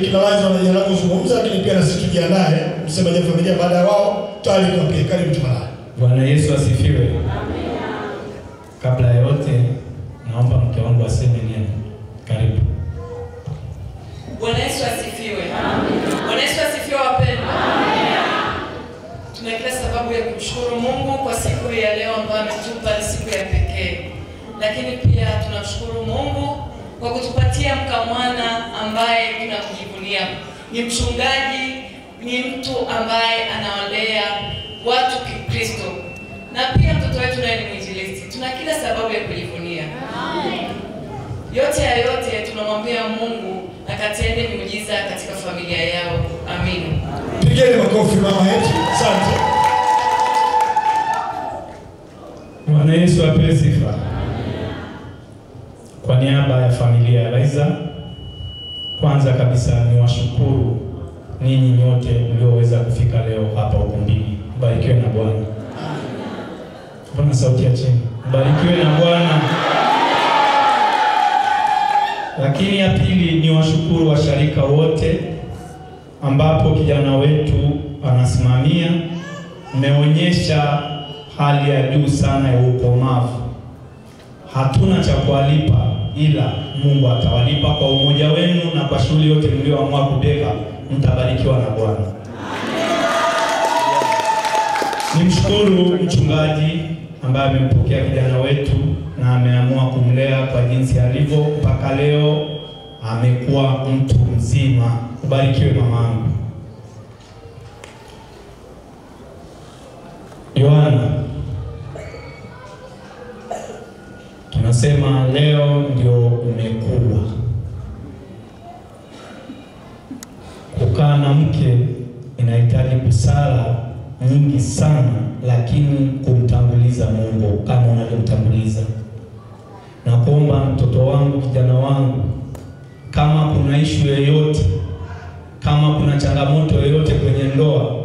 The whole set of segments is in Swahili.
kinaweza wanajiandaa kuzungumza, lakini pia na sisi tujiandae msemaji wa familia baada ya wao tayari tunapiga. Karibu tafadhali. Bwana Yesu asifiwe. Amina. Kabla ya yote naomba mke wangu aseme neno. Karibu. Bwana Yesu asifiwe. Amina. Bwana Yesu asifiwe wapendwa. Amina. Tuna kila sababu ya kumshukuru Mungu kwa siku ya leo ambayo ametupa, ni siku ya pekee. Lakini pia tunamshukuru Mungu kwa kutupatia mkamwana ambaye tunamjivunia. Ni mchungaji, ni mtu ambaye anawalea watu Kikristo. Na pia mtoto wetu naye ni mwinjilisti. Tuna kila sababu ya kujivunia. Yote ya yote tunamwambia Mungu akatende miujiza katika familia yao. Amina. Pigeni makofi mama yetu. Asante. Bwana Yesu apewe sifa. Kwa niaba ya familia ya Laiza, kwanza kabisa niwashukuru ninyi nyote mlioweza kufika leo hapa ukumbini. Barikiwe na Bwana. Bwana sauti ya chini. Barikiwe na Bwana. Lakini ya pili niwashukuru washarika wote ambapo kijana wetu anasimamia. Mmeonyesha hali ya juu sana ya ukomavu. Hatuna cha kuwalipa ila Mungu atawalipa kwa umoja wenu na kwa shughuli yote mlioamua kubeba, mtabarikiwa na Bwana. Nimshukuru mchungaji ambaye amempokea kijana wetu na ameamua kumlea kwa jinsi alivyo mpaka leo amekuwa mtu mzima. Ubarikiwe mamangu. Yohana, tunasema leo ndio umekuwa. Kukaa na mke inahitaji busara nyingi sana, lakini kumtanguliza Mungu kama unavyomtanguliza. Na kuomba mtoto wangu, kijana wangu, kama kuna issue yoyote, kama kuna changamoto yoyote kwenye ndoa,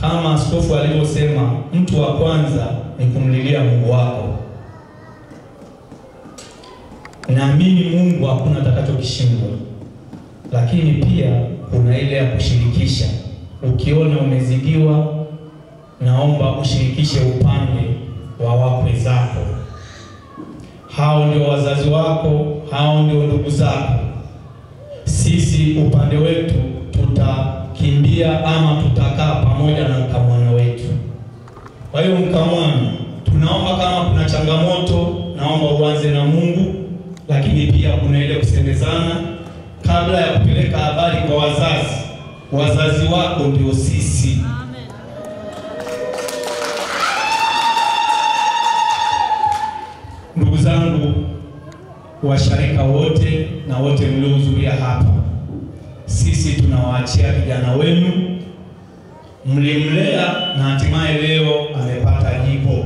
kama askofu alivyosema, mtu wa kwanza ni kumlilia Mungu wako. Naamini Mungu hakuna atakachokishindwa. Lakini pia kuna ile ya kushirikisha. Ukiona umezidiwa, naomba ushirikishe upande wa wakwe zako. Hao ndio wazazi wako, hao ndio ndugu zako. Sisi upande wetu tutakimbia ama tutakaa pamoja na mkamwana wetu. Kwa hiyo mkamwana, tunaomba kama kuna changamoto, naomba uanze na Mungu, lakini pia kuna ile kusemezana kabla ya kupeleka habari kwa wazazi. Wazazi wako ndio sisi. Ndugu zangu, washarika wote na wote mliohudhuria hapa, sisi tunawaachia kijana wenu. Mlimlea na hatimaye leo amepata jibu.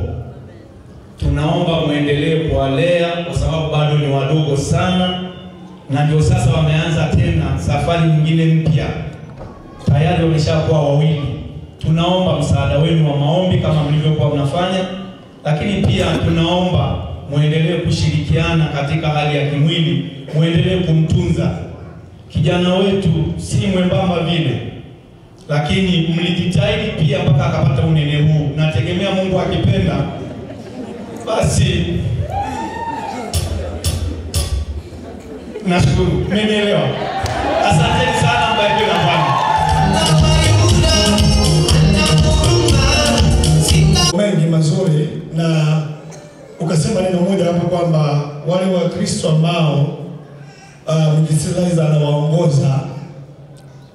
Tunaomba muendelee kuwalea kwa sababu bado ni wadogo sana, na ndio sasa wameanza tena safari nyingine mpya. Tayari wameshakuwa wawili. Tunaomba msaada wenu wa maombi kama mlivyokuwa mnafanya, lakini pia tunaomba muendelee kushirikiana katika hali ya kimwili, muendelee kumtunza. Kijana wetu si mwembamba vile, lakini mlijitahidi pia mpaka akapata unene huu. Nategemea Mungu akipenda basi. Nashukuru. Mmenielewa? Asante sana, mbarikiwe na Bwana. Mengi mazuri, na ukasema neno moja hapo kwamba wale wa Kristo ambao Mjisiliza anawaongoza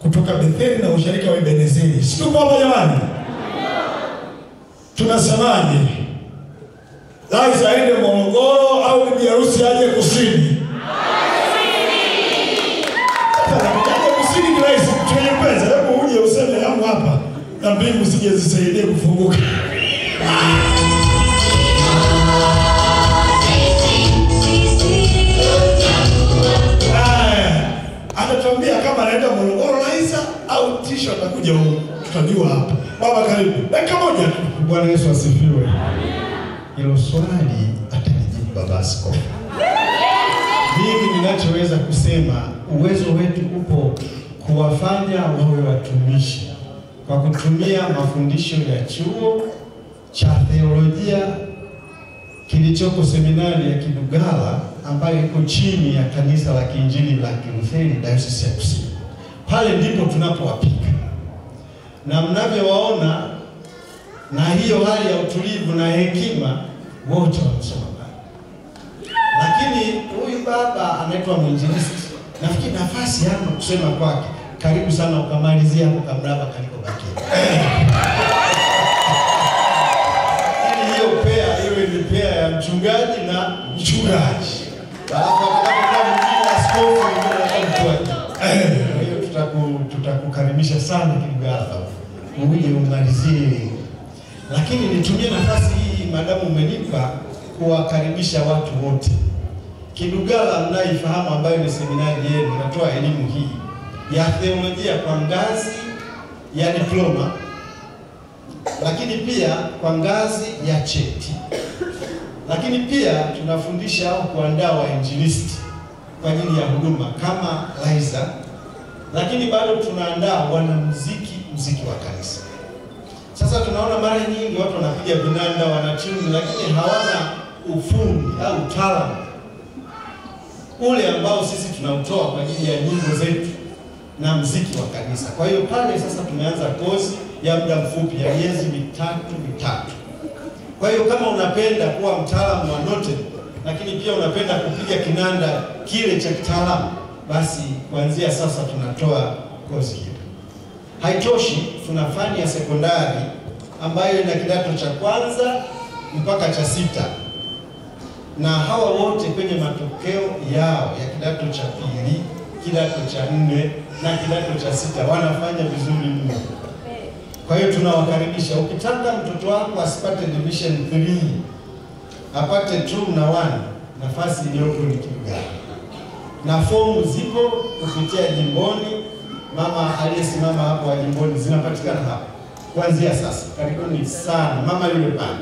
kutoka Betheli na usharika wa Ebenezeri. Siku kwamba jamani, tunasemaje? Laiza aende Morogoro au bibi harusi aje kusini? Kusini ni rahisi, tunayepeza. Hebu uje useme yangu hapa na mbingu sije zisaidie kufunguka. Anatuambia kama anaenda Morogoro Laiza au tisho atakuja huko. Tutajua hapa. Baba karibu. Dakika moja tu. Bwana Yesu asifiwe. Hilo swali atanijibu baba askofu. Mimi ninachoweza kusema, uwezo wetu upo kuwafanya wawe watumishi kwa kutumia mafundisho ya chuo cha theolojia kilichoko seminari ya Kidugala ambayo iko chini ya kanisa la Kiinjili la Kilutheri Dayosisi ya Kusini. Pale ndipo tunapowapika. Na mnavyowaona na hiyo hali ya utulivu na hekima, wote wanasoma pale. Lakini huyu baba anaitwa mwinjilisti. Nafikiri nafasi yangu kusema kwake, karibu sana ukamalizia hapo kamraba kalikobakia. Ili hiyo pea iwe ni pea ya mchungaji na mchungaji. Alafu atakapokuwa mwingine askofu mwingine mtuaji. Kwa hiyo tutakukaribisha sana Kidugala. Uje umalizie. Lakini nitumie nafasi hii madamu umenipa kuwakaribisha watu wote. Kidugala mnaifahamu ambayo ni seminari yenu inatoa elimu hii ya theolojia kwa ngazi ya diploma, lakini pia kwa ngazi ya cheti. Lakini pia tunafundisha au kuandaa wainjilisti kwa ajili ya huduma kama Liza. Lakini bado tunaandaa muziki wa kanisa. Sasa tunaona mara nyingi watu wanapiga vinanda, wanachungu, lakini hawana ufundi au utaalamu ule ambao sisi tunautoa kwa ajili ya nyimbo zetu na muziki wa kanisa. Kwa hiyo pale sasa tumeanza kozi ya muda mfupi ya miezi mitatu. Kwa hiyo kama unapenda kuwa mtaalamu wa note, lakini pia unapenda kupiga kinanda kile cha kitaalamu, basi kuanzia sasa tunatoa kozi hiyo. Haitoshi, tuna fani ya sekondari ambayo ina kidato cha kwanza mpaka cha 6. Na hawa wote kwenye matokeo yao ya kidato cha pili, kidato cha 4 na kidato cha 6 wanafanya vizuri mno. Kwa hiyo tunawakaribisha. Ukitaka mtoto wako asipate division 3, apate 2 na 1, nafasi iliyoko ni Kidugala. Na fomu zipo kupitia jimboni. Mama aliyesimama hapo wa jimboni zinapatikana hapa kuanzia sasa. Karibuni sana mama yule pale.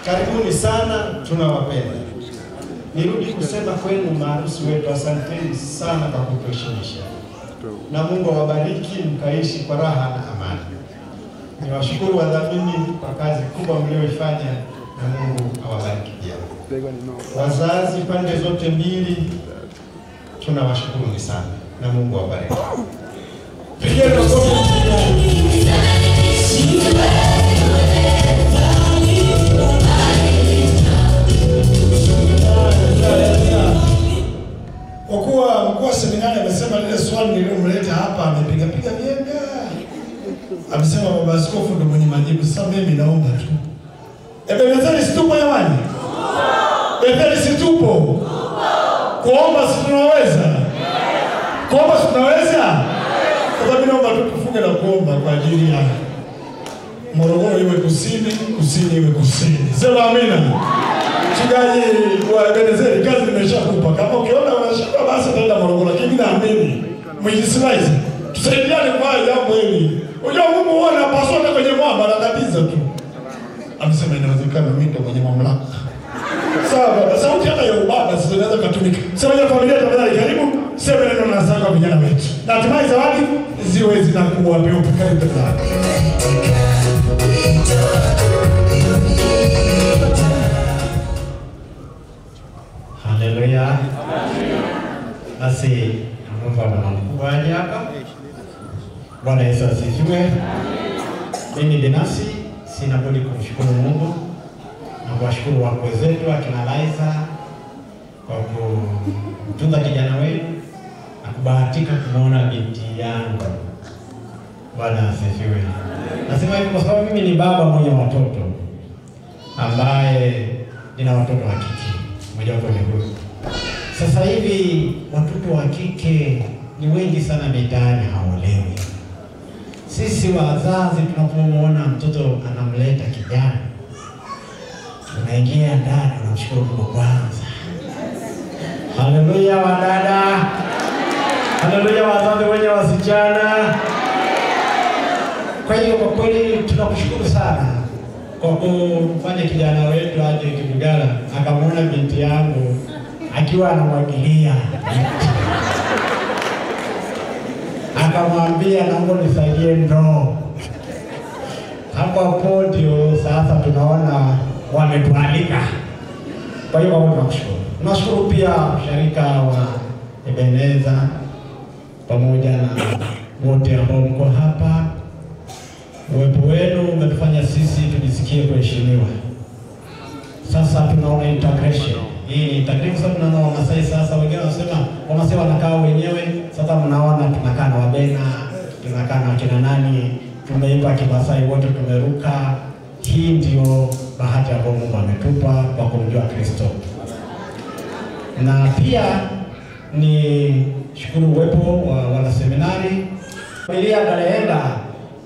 Karibuni sana, tunawapenda. Nirudi kusema kwenu maharusi wetu, asanteni sana kwa kutuheshimisha. Na Mungu awabariki mkaishi kwa raha na amani. Niwashukuru wadhamini kwa kazi kubwa mlioifanya na Mungu awabariki pia. Wazazi pande zote mbili tunawashukuru sana na Mungu awabariki. Kwa kuwa mkuu wa seminari amesema lile swali nililomleta hapa amepiga vyema. Amesema baba askofu ndio mwenye majibu. Sasa mimi naomba tu. Ebenezeri situpo jamani? Ebenezeri situpo? Kuomba si tunaweza? Kuomba si tunaweza? Sasa mimi naomba tu tufunge na kuomba kwa ajili ya Morogoro iwe kusini, kusini iwe kusini. Sema amina. Mchungaji wa Ebenezeri, kazi nimeshakupa. Kama ukiona unashaka basi nenda Morogoro, lakini naamini mwijisilaisi tusaidiane kwa jambo hili. Unajua Mungu huwa anapaswa kwenye mwamba na kabisa tu. Amesema inawezekana mimi ndo mwenye mamlaka. Sawa, sauti hata ya ubaba sasa inaweza kutumika. Sema ya familia tafadhali karibu, sema neno na sanga vijana wetu. Na hatimaye zawadi ziwe zinakuwa peupe karibu tafadhali. Haleluya. Basi naomba mama mkubwa aje hapa. Bwana Yesu asifiwe. Mimi binafsi sina budi kumshukuru Mungu na kuwashukuru wakwe zetu akina Liza kwa kutunza kijana wetu na kubahatika kumuona binti yangu. Bwana asifiwe. Nasema hivi kwa sababu mimi ni baba mwenye watoto ambaye nina watoto wa kike. Mmoja wapo ni huyu. Sasa hivi watoto wa kike ni wengi sana mitaani haolewi. Sisi wazazi tunapomuona mtoto anamleta kijana, tunaingia ndani tunamshukuru Mungu kwanza. Haleluya wadada. Haleluya wazazi wenye wasichana. Kwa hiyo kwa kweli tunakushukuru sana kwa kufanya kijana wetu aje Kidugala akamwona binti yangu akiwa anamwagilia. akamwambia naomba nisaidie ndoo. Hapo ndio sasa tunaona wametualika. Kwa hiyo tunashukuru. Tunashukuru pia mshirika wa Ebeneza pamoja na wote ambao mko hapa. Uwepo wenu umetufanya sisi tujisikie kuheshimiwa. Sasa tunaona integration. Hii ni integration, tunaona Wamasai sasa, wengine wanasema Wamasai wanakaa wenyewe. Sasa mnaona tunakaa na Wabena, tunakaa na kina nani, tumeimba Kimasai wote tumeruka. Hii ndio bahati ambayo Mungu ametupa kwa kumjua Kristo. Na pia ni shukuru uwepo wa wanaseminari. Familia Galeenda,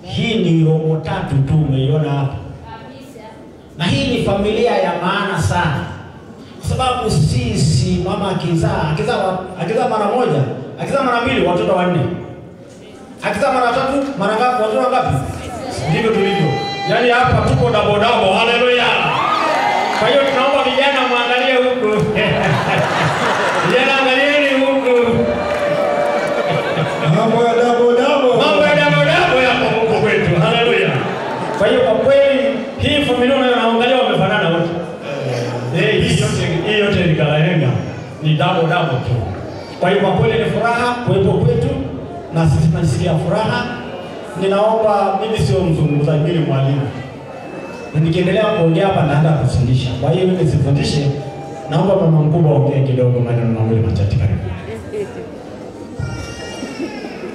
hii ni robo tatu tu umeiona hapa. Na hii ni familia ya maana sana. Kwa sababu sisi mama akizaa mara moja, akizaa mara mbili watoto wanne. Akizaa mara tatu, mara ngapi watoto ngapi? Ndivyo tulivyo. Yaani hapa tuko double. Haleluya. Kwa hiyo tunaomba vijana muangalie huku. Vijana angalieni huku. Mambo ya double. Yapo huko kwetu. Haleluya. Kwa hiyo kwa kweli hii familia unayoangalia wamefanana wote. Hii yote ni Galeenda. Ni double tu. Kwa hiyo kwa kweli ni furaha kuwepo kwetu na sisi tunasikia furaha. Ninaomba, mimi sio mzungumzaji, mimi ni mwalimu. Nikiendelea kuongea hapa naanza kufundisha. Kwa hiyo mimi sifundishe. Naomba mama mkubwa ongee kidogo maneno mawili machache karibu.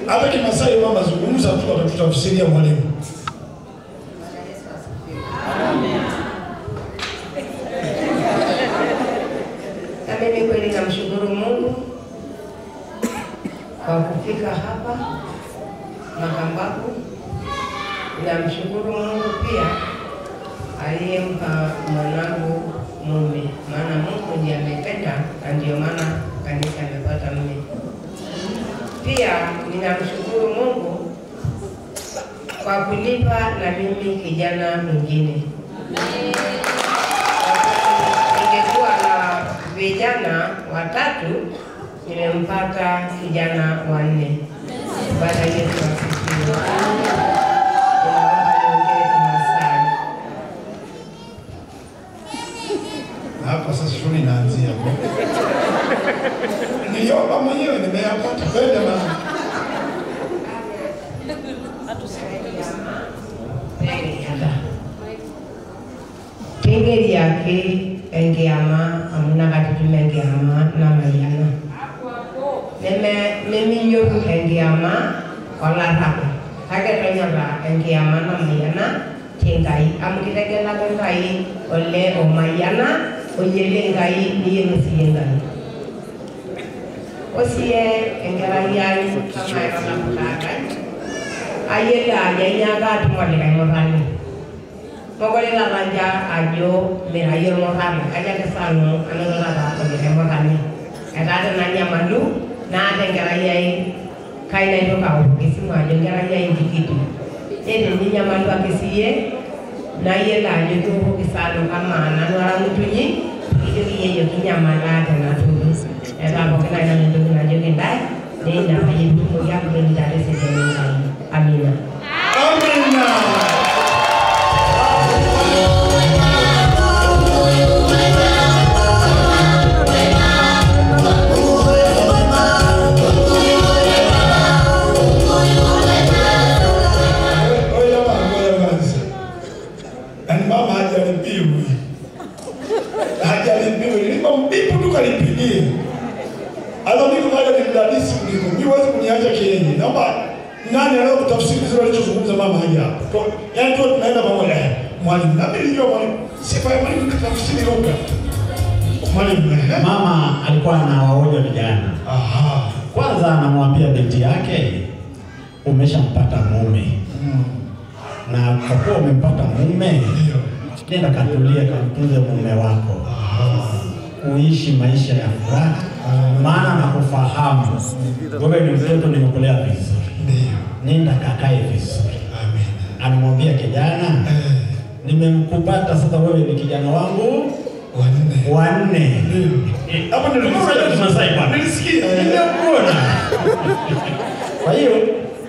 Hata Kimasai mama zungumza tu atatutafsiria mwalimu. Na mimi kweli namshukuru Mungu kwa kufika hapa Makambako. Namshukuru Mungu pia aliyempa mwanangu mume, maana Mungu ndiye amependa na ndio maana kanisa amepata mume. Pia ninamshukuru Mungu kwa kunipa na mimi kijana mwingine. Ningekuwa na vijana watatu, nimempata kijana wanne. Baada ya Yesu asifiwe. Hapa sasa shule inaanzia. Niliomba mwenyewe nimeyapata kwenda mama. Tingeri yake engeama amuna katutume engeama na mayana. Mimi yoru engeama wala rabu. Hage tonyala engeama na mayana tingai. Amkitegela tingai ole o mayana oyele ngai niye musiye ngai. Osie engera yai kama yana mutaka. Ayela yanya tumwale kai morani. Mogole la ranja ajo merayo morani. Aja kesano another rata kai morani. Ada nanya mandu na engera yai kai na ito kau kisimu ajo engera yai dikitu. Ene ninya mandu akisiye na yela ajo ko kisano kama nanwara mutunyi itu kiye yo kinyamala tena tulu. Eta bokena ina ndugu na jogi ndai ni na fayidu ko ya kwenda sisi ngai. Amina. Amina. Nani anao kutafsiri zile alichozungumza mama haja hapo. Yaani tu tunaenda pamoja. Mwalimu, na mimi ndio mwalimu. Sifa ya mwalimu kutafsiri lugha. Mwalimu, mama alikuwa anawaonya vijana. Aha. Kwanza anamwambia binti yake umeshampata mume. Na kwa kuwa umempata mume, nenda katulia kamtunze mume wako. Uishi maisha ya furaha. Maana nakufahamu. Wewe ni mtoto nimekulea vizuri. Nenda kakae vizuri. Amen. Anamwambia kijana, nimemkupata sasa, wewe ni kijana wangu wanne. Hapo ndio tunasema Kimasai bwana. Nilisikia. Nimekuona. Kwa hiyo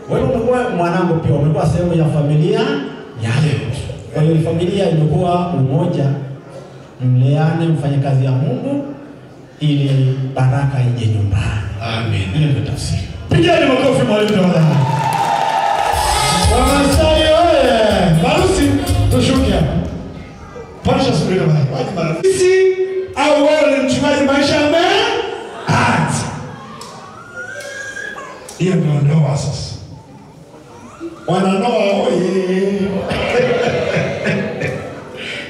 Wewe umekuwa mwanangu pia, umekuwa sehemu ya familia ya leo. Kwa hiyo familia imekuwa umoja, mleane, mfanye kazi ya Mungu ili baraka ije nyumbani. Amen. Hiyo ndio tafsiri. Pigeni makofi mwalimu tafadhali. Wamasai oye! Marusi tushuke hapa. Panisha subiri bwana. Waje marafiki au wewe ni mchungaji maisha ati. Hiyo ndio ndoa sasa. Wanandoa oye.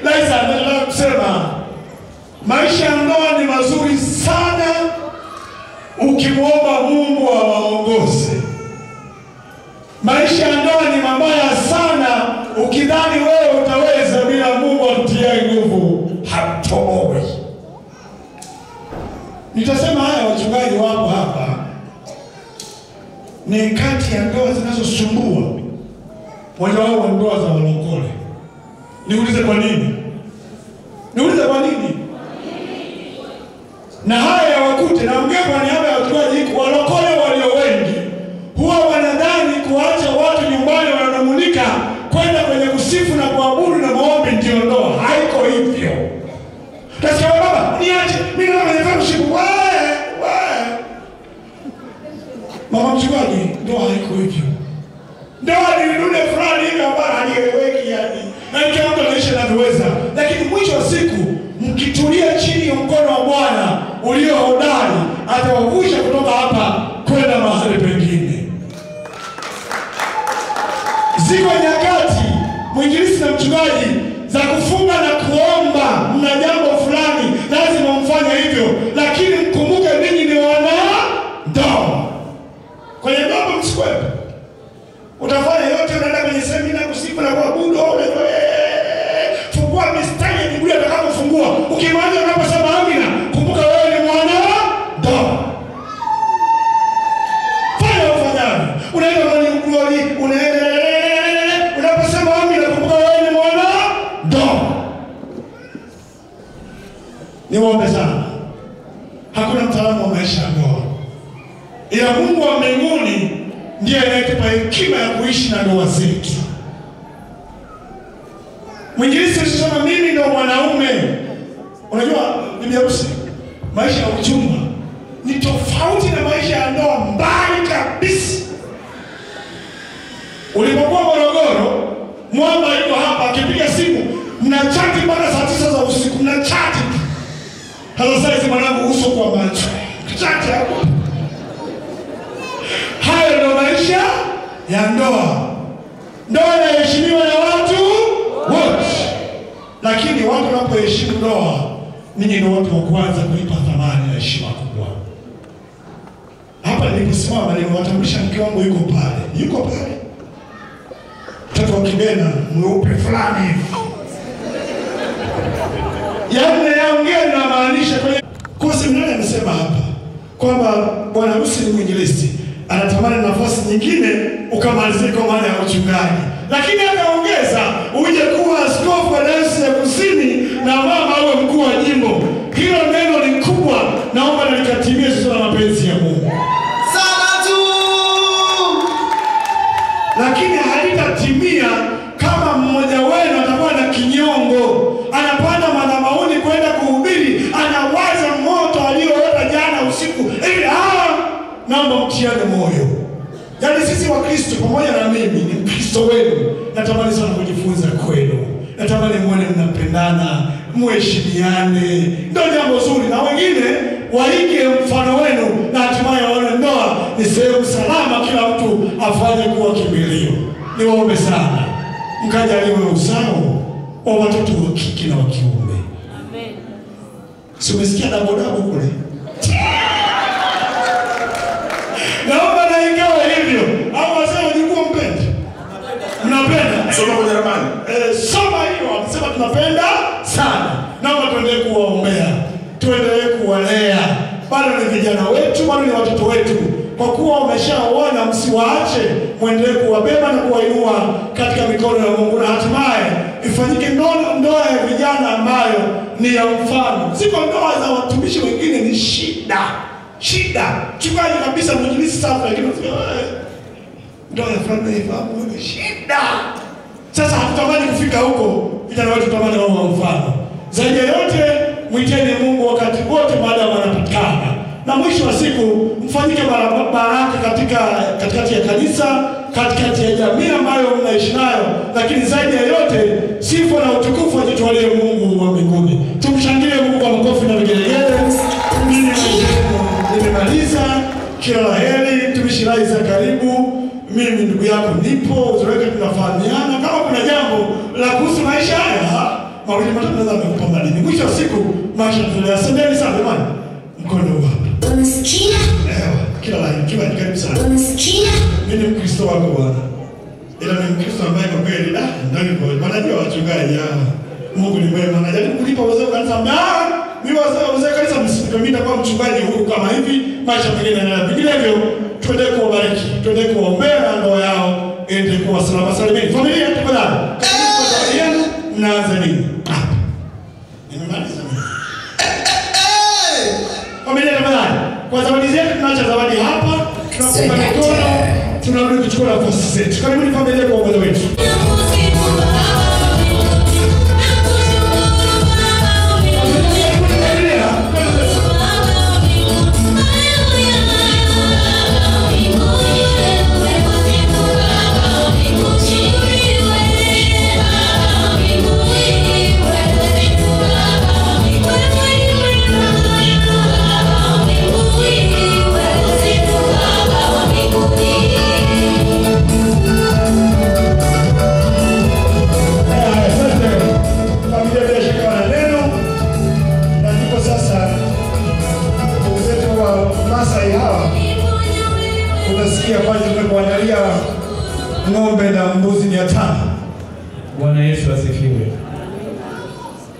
Laisa nataka kusema maisha ya ndoa ni mazuri sana ukimwomba Mungu awaongoze. Maisha ya ndoa ni mabaya sana ukidhani wewe utaweza bila Mungu akutie nguvu, hatoi. Nitasema haya, wachungaji wapo hapa, ni kati ya ndoa zinazosumbua. Moja wao wa ndoa za walokole. Niulize kwa nini? Na haya wakute, naongea kwa niaba ya wachungaji, walokole walio wengi huwa wanadhani kuacha watu nyumbani wananung'unika kwenda kwenye kusifu na kuabudu na maombi ndio ndoa. Haiko hivyo. Tasema baba, niache, mimi na kwenye fellowship, mama mchungaji, ndoa haiko hivyo. Ndoa ni dunia fulani hivi ambayo halieleweki yani. Na kila mtu anaishi anavyoweza. Lakini mwisho wa siku mkitulia chini ya mkono wa Bwana ulio hodari, atawavusha kutoka hapa kwenda mahali pengine. Ziko nyakati mwinjilisti na mchungaji za kufunga na kuomba, mna jambo fulani lazima mfanye hivyo, lakini mkumbuke ninyi ni wana ndoa. Kwenye ndoa msikwepe. Utafanya yote, unaenda kwenye semina kusifu na kuabudu, fungua mistari ya Biblia utakapofungua. Ukimaliza unaposema amina, kumbuka wewe ni mwana ndoa. Fanya ufanyavyo. Unaenda kwenye glory, unaposema amina, kumbuka wewe ni mwana ndoa. Niwaombe sana. Hakuna mtaalamu wa maisha ya ndoa, ila Mungu wa mbinguni ndiye anayetupa hekima ya kuishi na ndoa zetu. Mwinjilisti alisema mimi ndio mwanaume. Unajua bibi harusi, maisha ya uchumba ni tofauti na maisha ya ndoa, mbali kabisa. Ulipokuwa Morogoro, mwamba yuko hapa akipiga simu, mnachati mpaka saa 9 za usiku, mnachati. Halo saizi mwanangu, uso kwa macho. Chati hapo. Hayo ndio maisha ya ndoa. Ndoa inaheshimiwa na watu wote. Lakini watu wanapoheshimu ndoa, ninyi ndio watu wa kwanza kuipa thamani na heshima kubwa. Hapa niliposimama nimewatambulisha mke wangu, yuko pale. Mtoto wa Kibena mweupe fulani hivi. Yaongea na maanisha kwa seminari amesema hapa kwamba bwana harusi ni mwinjilisti, anatamani nafasi nyingine ukamalizie kwa maana ya uchungaji. Lakini akaongeza uje kuwa askofu wa Dayosisi ya Kusini na mama awe mkuu wa jimbo. Hilo neno ni kubwa, naomba nalikatimie sasa na mapenzi ya Mungu. Sana tu. Lakini halitatimia kama mmoja wenu atakuwa na kinyongo, anapanda madhabahuni kwenda kuhubiri, anawaza moto aliyoota jana usiku. Naomba mtiane moyo. Yaani sisi wa Kristo pamoja na mimi ni Kristo wenu. Natamani sana kujifunza kwenu. Natamani muone mnapendana, muheshimiane. Ndio jambo zuri, na wengine waige mfano wenu na hatimaye waone ndoa ni sehemu salama, kila mtu afanye kuwa kimbilio. Niwaombe sana mkajaliwe uzao wa watoto wa kike na wa kiume. Amen. Si umesikia dabo kule? Naomba na ingawa hivyo, au wasema jikuwa mpenda. Mnapenda? Soma kwenye ramani. Soma hiyo, wanasema tunapenda sana. Naomba tuendelee kuwaombea, tuendelee kuwalea. Bado ni vijana wetu, bado ni watoto wetu. Kwa kuwa wameshaoana, msiwaache, muendelee kuwabeba na kuwainua katika mikono ya Mungu, na hatimaye ifanyike ndoa ya vijana ambayo ni ya mfano. Siko ndoa za watumishi wengine ni shida. Chungaji kabisa mwinjilisti safi, lakini ndoa ya fulani haifahamu shida. Sasa hatutamani kufika huko, vijana wetu tutamani wao mfano. Zaidi ya yote mwiteni Mungu wakati wote maadamu anapatikana. Na mwisho wa siku mfanyike baraka katikati ya kanisa, katikati ya jamii ambayo mnaishi nayo, lakini zaidi ya yote sifa na utukufu ajitwalie Mungu wa mbinguni. Tumshangilie Mungu kwa makofi na vigelegele. Mimi nimemaliza. Kila la heri. Mtumishi Laiza, karibu. Mimi ndugu yako nipo, uzoeke tunafahamiana. Kama kuna jambo la kuhusu maisha haya, mawili matatu naweza kukupa madini. Mwisho wa siku maisha tunaendelea. Asanteni sana jamani. Mkono wapi? Unasikia? Kila la heri, karibu sana. Unasikia? Mimi ni Mkristo wako Bwana. Ila ni Mkristo ambaye kwa kweli ndani kwa maana wachungaji hawa. Mungu ni mwema. Anajaribu kulipa wazee kanisa. Mimi wazee kanisa msipomita kwa mchungaji huru kama hivi, maisha mengine na vinginevyo. Twende kuwabariki, twende kuombea ndoa yao ende kwa salama salimini. Familia tafadhali. Karibu kwa yenu mnaanza nini? Nimemaliza. Familia tafadhali. Kwa zawadi zetu tunaacha zawadi hapa. Tunakupa mikono. Tunarudi kuchukua nafasi zetu. Karibuni familia kwa umoja wetu. Kuandalia ng'ombe na mbuzi 500. Bwana Yesu asifiwe.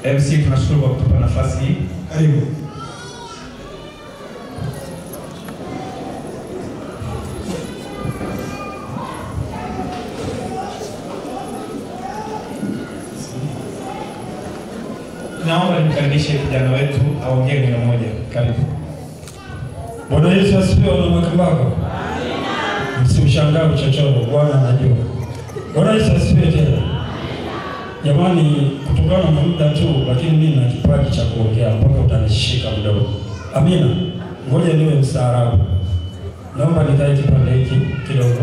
MC tunashukuru kwa kutupa nafasi hii. Karibu. Naomba nimkaribishe kijana wetu aongee neno moja. Karibu. Bwana Yesu asifiwe na makambako. Msimshangae chochote, Bwana anajua. Bwana Yesu asifiwe tena. Jamani, kutokana na muda tu, lakini mimi nina kipaji cha kuongea mpaka utanishika mdomo. Amina. Ngoja niwe mstaarabu. Naomba nikae kipande hiki kidogo.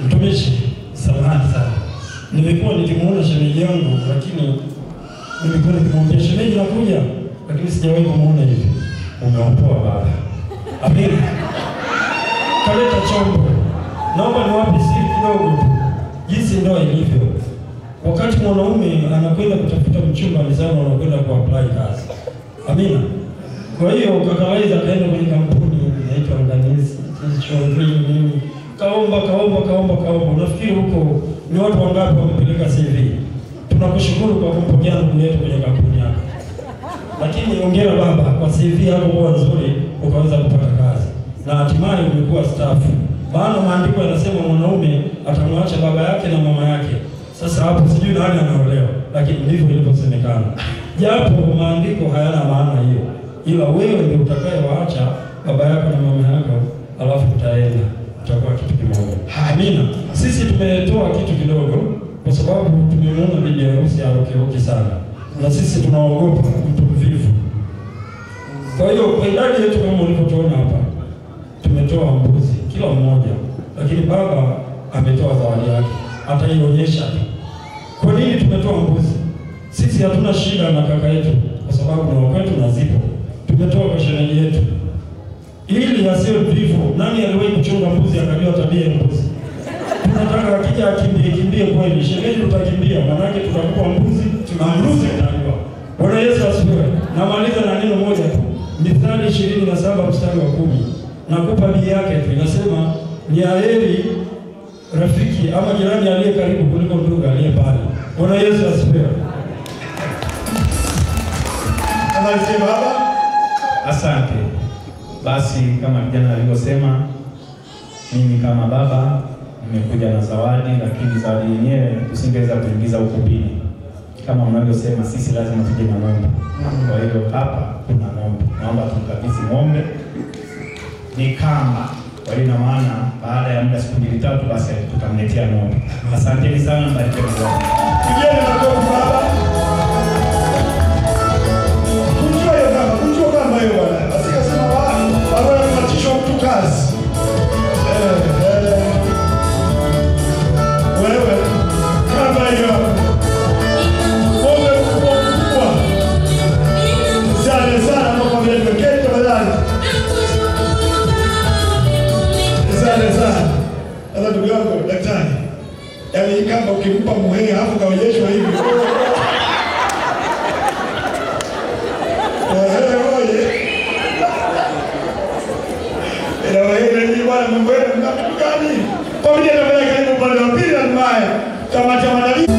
Mtumishi, samahani sana. Nimekuwa nikimuona shemeji yangu, lakini nimekuwa nikimwambia shemeji nakuja, lakini sijawahi kumuona hivi. Umeopoa baba. Amina. Kaleta chombo. Naomba niwape siri kidogo tu. Jinsi ndoa ilivyo. Wakati mwanaume anakwenda kutafuta mchumba, ni sawa anakwenda kuapply kazi. Amina. Kwa hiyo kaka Laiza kaenda kwenye kampuni inaitwa Nganizi, nini. Kaomba. Unafikiri huko ni watu wangapi wamepeleka CV? Tunakushukuru kwa kumpokea ndugu yetu kwenye kampuni yako. Lakini hongera baba, kwa CV yako kwa nzuri ukaweza kupata kazi. Na hatimaye umekuwa staff. Maana maandiko yanasema mwanaume atamwacha baba yake na mama yake. Sasa hapo sijui nani anaolewa, lakini ndivyo ilivyosemekana. Japo maandiko hayana maana hiyo, ila wewe ndio utakayewaacha baba yako na mama yako, alafu utaenda, utakuwa kitu kimoja. Amina. Sisi tumetoa kitu kidogo kwa sababu tumeona bibi harusi arokeoke sana. Na sisi tunaogopa mtu mvivu. Kwa hiyo kwa idadi yetu kama ulivyotuona hapa, tumetoa mbuzi kila mmoja, lakini baba ametoa zawadi yake, ataionyesha. Kwa nini tumetoa mbuzi? Sisi hatuna shida na kaka yetu kwa sababu ni wakwetu na zipo. Tumetoa kwa shemeji yetu ili asiwe mvivu. Nani aliwahi kuchunga mbuzi akajua tabia ya mbuzi? Tunataka akija akimbie kweli. Shemeji utakimbia, maana tutakupa mbuzi, tunamruzi atajua. Bwana Yesu asifiwe. Namaliza na neno moja tu. Mithali 27 mstari wa 10. Nakupa bii yake tu, inasema ni heri rafiki ama jirani aliye karibu kuliko ndugu aliye mbali. Bwana Yesu asifiwe. Asante baba. Asante. Basi kama kijana alivyosema, mimi kama baba nimekuja na zawadi, lakini zawadi yenyewe tusingeweza kuingiza ukumbini. Kama mnavyosema sisi lazima tuje na ng'ombe. Kwa hiyo hapa kuna ng'ombe. Naomba tumkabidhi ng'ombe. Ni kamba Kwa hiyo ina maana baada ya muda siku 2-3 basi tutamletea ng'ombe. Asanteni sana, mbarikiwe Bwana. Kijana makofi baba. Kunjua kama hiyo bwana. Asikasema baba anatisha mtu kazi. Wewe kama hiyo. Wewe kubwa. Sana kwa vile kete badala. Sana. Sasa ndugu yangu daktari. Yaani kama ukimpa muhea hapo kaonyeshwa hivi. Ni bwana Mungu wetu mnakutani. Kwa vile tunafanya karibu pale wa pili na mbaya. Chama cha madalili.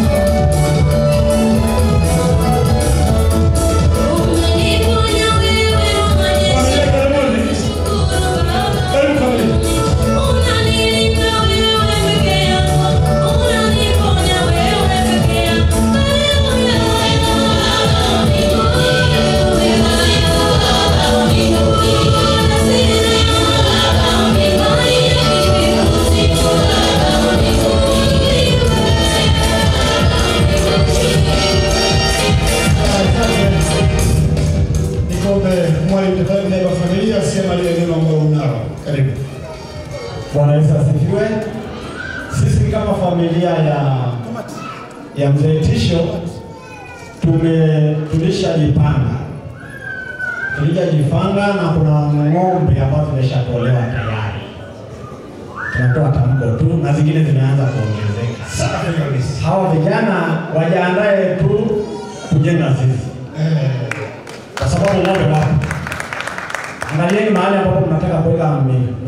Bwana Yesu asifiwe. Sisi kama familia ya Mzee Tisho tulishajipanga na kuna ng'ombe ambazo tumeshatolewa tayari. Tunatoa tamko tu na zingine zimeanza kuongezeka. Hawa vijana wajiandae tu kujenga zizi. Kwa sababu ng'ombe wapo. Angalieni mahali ambapo mnataka kuweka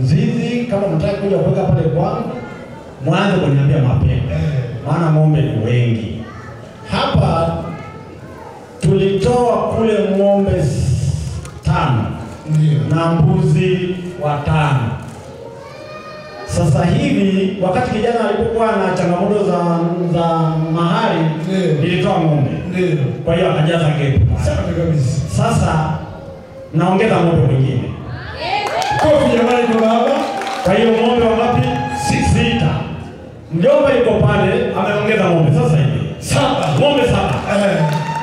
mzizi, kama mnataka kuja kuweka pale kwangu, mwanze kuniambia mapema. Maana ng'ombe ni wengi. Hapa tulitoa kule ng'ombe 5 na mbuzi 5. Sasa hivi wakati kijana alipokuwa na changamoto za mahali, nilitoa ng'ombe. Kwa hiyo akajaza geti. Sasa naongeza ng'ombe mwingine. Kofi jamani kwa baba. Kwa hiyo ng'ombe wangapi? 6. Mjomba yuko pale ameongeza ng'ombe sasa hivi 7. Ng'ombe 7.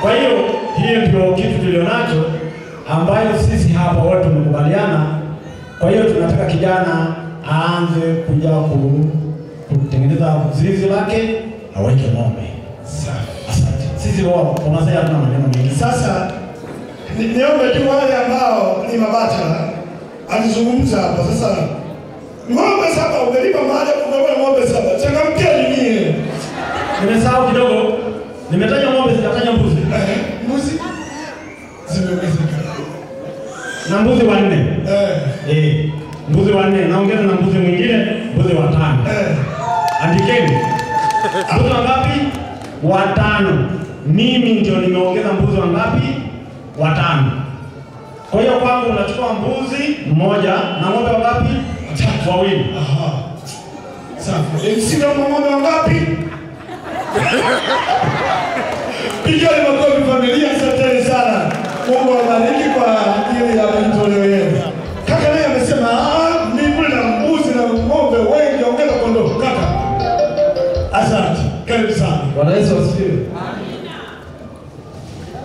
Kwa hiyo ndio kitu tulionacho ambayo sisi hapa wote tumekubaliana. Kwa hiyo tunataka kijana aanze kuja kutengeneza zizi lake aweke ng'ombe. Asante. Sisi wao tunasema tuna maneno mengi. Sasa niombe tu wale ambao ni mabata alizungumza hapa. Sasa ng'ombe 7 umelipa mahali kwa ng'ombe 7. Changamkeni nyie. Nimesahau kidogo. Nimetaja ng'ombe, sijataja mbuzi. Mbuzi zimeongezeka. Na mbuzi 4. Mbuzi 4 naongeza na mbuzi mwingine, mbuzi 5. Andikeni. Mbuzi wangapi? 5. Mimi ndio nimeongeza mbuzi wangapi? 5. Kwa hiyo kwangu unachukua mbuzi 1 na ng'ombe wangapi? 2. Aha. Safi. Sina ng'ombe wangapi? Pigeni makofi familia, asanteni sana. Mungu awabariki kwa ajili ya matoleo yenu. Kaka naye amesema mimi na mbuzi na ng'ombe wengi, ongeza kondoo. Kaka. Asante. Karibu sana. Bwana Yesu asifiwe. Amina.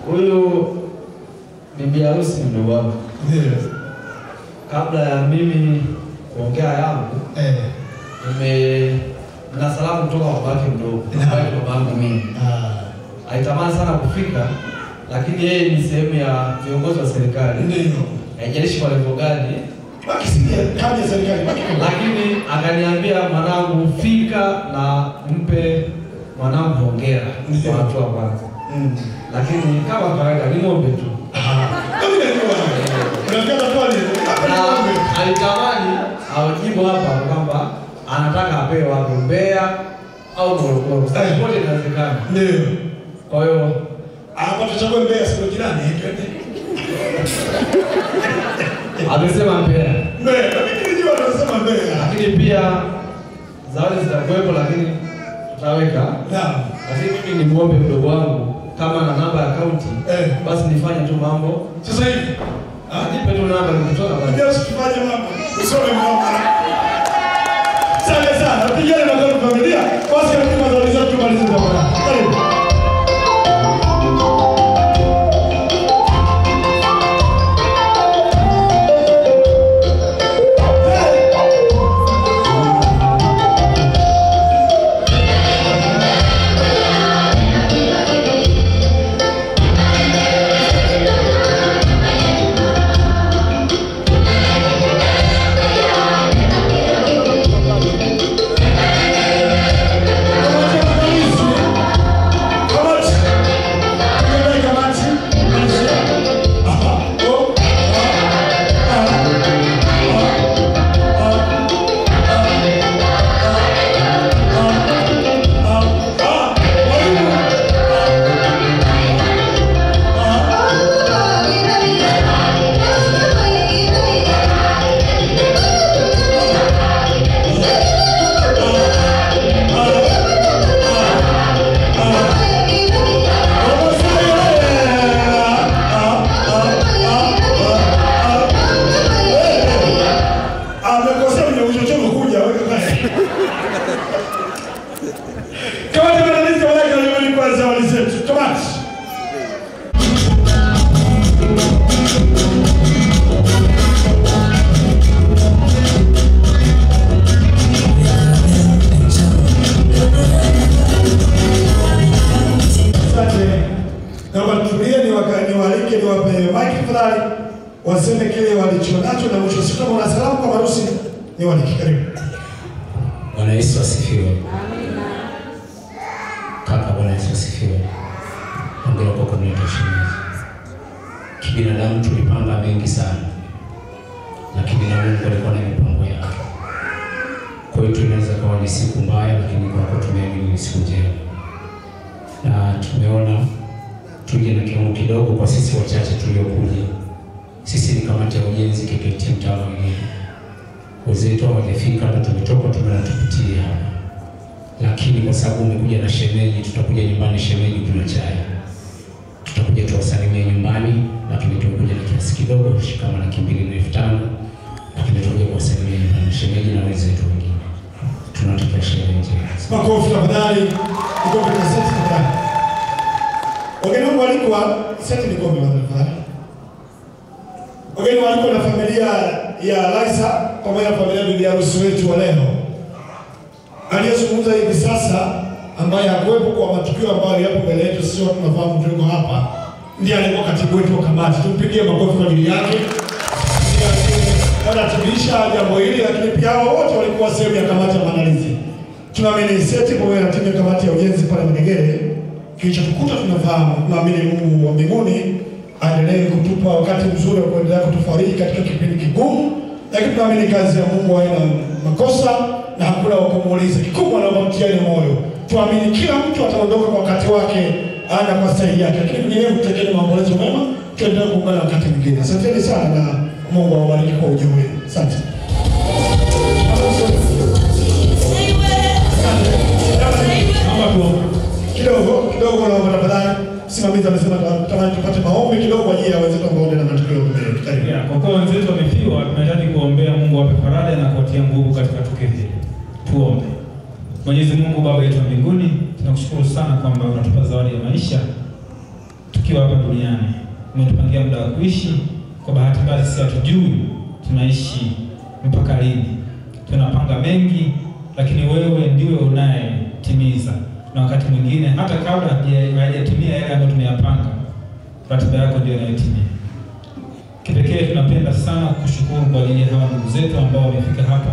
Huyu bibi harusi ndugu wangu. Kabla ya mimi kuongea yangu, na salamu kutoka kwa babake mdogo, kwa babangu mimi. Aitamani sana kufika, lakini yeye ni sehemu ya viongozi wa serikali. Ndio. Haijalishi kwa level gani, bakisikia kama serikali baki. Lakini akaniambia mwanangu fika na mpe mwanangu hongera kwa watu wa kwanza. Lakini kama kawaida ni ng'ombe tu. Kama ndio. Unataka pale. Alitamani awajibu hapa kwamba anataka apewe wapi, Mbeya au Morogoro. Sasa wote inawezekana. Ndio. Kwa hiyo hapa tuchague Mbeya, sio jirani. Amesema Mbeya. Mbeya, lakini ndio anasema Mbeya. Lakini pia zawadi zitakuwepo, lakini tutaweka. Naam. Lakini mimi ni muombe mdogo wangu kama na namba ya akaunti, basi nifanye tu mambo sasa hivi. Nipe tu namba nikitoka basi. Ndio usifanye mambo. Usome mambo. Sana. Pigeni makofi familia. Basi katika mazuri zetu tumalize pamoja. Karibu. Waseme kile walichonacho na mwisho siku kama una salamu kwa harusi ni walikaribu. Bwana Yesu asifiwe. Amina. Kaka, Bwana Yesu asifiwe. Hongera kwa kuniita shemeji. Kibinadamu tulipanga mengi sana, lakini na Mungu alikuwa na mipango yake. Kwa hiyo tunaweza kuwa ni siku mbaya, lakini kwa kutumaini ni siku njema. Na tumeona tuje na kiwango kidogo kwa sisi wachache tuliokuja. Sisi ni kamati ya ujenzi KKKT mtaa mwingine. Wenzetu hawajafika na tumetoka tumetupitia hapa. Lakini kwa sababu umekuja na shemeji, tutakuja nyumbani shemeji kuna chai. Tutakuja tuwasalimie nyumbani, lakini tumekuja na kiasi kidogo kama na 2,500, lakini tutakuja kuwasalimia nyumbani shemeji na wenzetu wengine. Tunatakia shemeji. Makofi tafadhali. Iko kwa seti tafadhali. Wageni wangu walikuwa seti ni kombe tafadhali. Wageni walikuwa na familia ya Liza pamoja na familia bibi harusi wetu wa leo. Aliyezungumza hivi sasa ambaye hakuwepo kwa matukio ambayo yapo mbele yetu sisi watu tunafahamu tuko hapa, ndiye alikuwa katibu wetu wa kamati. Tumpigie makofi kwa ajili yake. Anatulisha jambo hili, lakini pia hao wote walikuwa sehemu ya kamati ya maandalizi. Tunaamini seti pamoja na timu ya kamati ya ujenzi pale Mgegere, kilichotukuta tunafahamu, tunaamini Mungu wa mbinguni aendelee kutupa wakati mzuri wa kuendelea kutufariji katika kipindi kigumu, lakini tunaamini kazi ya Mungu haina makosa na hakuna wa kumuuliza. Kikubwa na mtiani moyo. Tuamini kila mtu ataondoka kwa wakati wake, ana kwa staili yake. Lakini mwenyewe tutekeni maombolezo mema, tuendelee kuungana wakati mwingine. Asanteni sana na Mungu awabariki kwa ujumbe. Asante. Kidogo na tafadhali. Simamizi amesema tamani tupate maombi kidogo kwa ajili ya wenzetu ambao ndio na matukio mbele. Karibu. Kwa kuwa wenzetu wamefiwa, tunahitaji kuombea Mungu awape faraja na kuwatia nguvu katika tukio hili. Tuombe. Mwenyezi Mungu Baba yetu wa mbinguni, tunakushukuru sana kwamba unatupa zawadi ya maisha tukiwa hapa duniani. Umetupangia muda wa kuishi. Kwa bahati mbaya sisi hatujui tunaishi mpaka lini. Tunapanga mengi, lakini wewe ndiwe unayetimiza. Na wakati mwingine hata kabla hajatimia yale ambayo tumeyapanga, ratiba yako ndio inayotimia. Kipekee tunapenda sana kushukuru kwa ajili ya hawa ndugu zetu ambao wamefika hapa